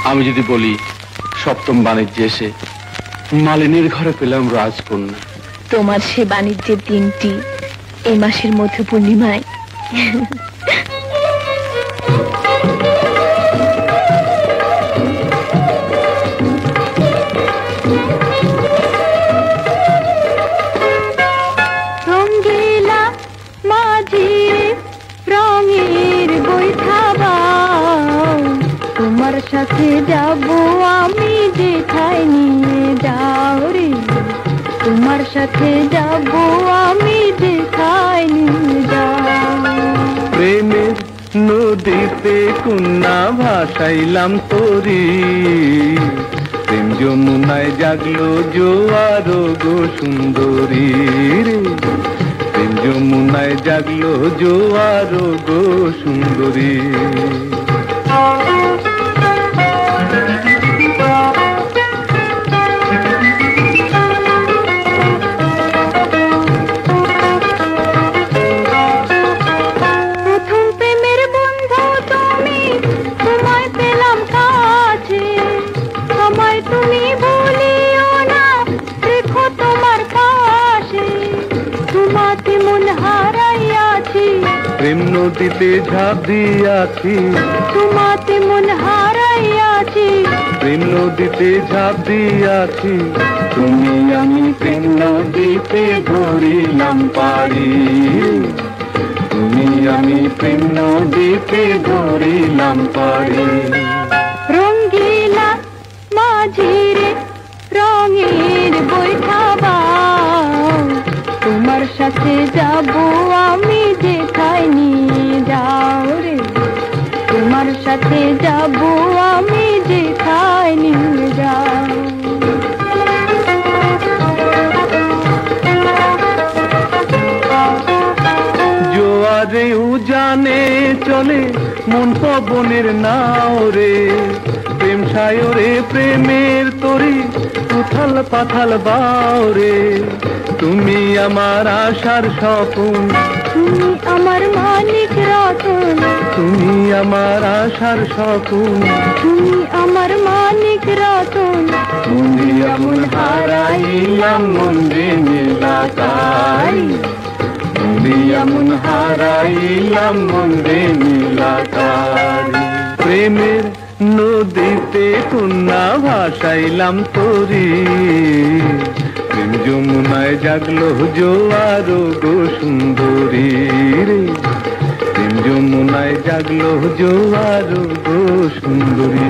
আমি যদি বলি সপ্তম বাণিজ্যে এসে মালিনীর ঘরে পেলাম রাজকন্যা। তোমার সে বাণিজ্যের দিনটি এই মাসের মধ্য পূর্ণিমায়। রঙ্গিলা মাঝি রঙের বৈঠা বাও, তোমার সাথে যাব আমি যেথায় নিয়ে যাও রে, তোমার সাথে যাব আমি যেথায় নিয়ে যাও। প্রেমের নদীতে কন্যা ভাসাইলাম তোরি, প্রেম যমুনায় জাগলো জোয়ার গো সুন্দরী রে, প্রেম যমুনায় জাগলো জোয়ার গো সুন্দরী। প্রেম নদীতে ঝাঁপ দিয়াছি, তোমাতে মন হারাইয়াছি, প্রেম নদীতে ঝাঁপ দিয়াছি, তুমি আমি প্রেম নদীতে ধরিলাম পাড়ি, তুমি আমি প্রেম নদীতে ধরিলাম পাড়ি। রঙ্গিলা মাঝিরে রঙের বৈঠা বাও, তোমার সাথে যাব আমি যেথায় নিয়ে যাও রে, তোমার সাথে যাব আমি যেথায় নিয়ে যাও। জোয়ারে উজানে চলে মন পবনের নাও রে, প্রেম সায়রে প্রেমের তরি উথাল পাথাল বাও রে, তুমি আমার আশার স্বপন, তুমি আমার মানিক রতন, তুমি আমার আশার স্বপন, তুমি আমার মানিক রতন। তুমি এমন হারাইলাম মন্দিরে নীলাকাই, তুমি এমন হারাইলাম মন্দিরে নীলাকাই। প্রেমের নদীতে কন্যা ভাসাইলাম তোরি, প্রেম যমুনায় জাগলো জোয়ার গো সুন্দরী রে, প্রেম যমুনায় জাগলো জোয়ার গো সুন্দরী।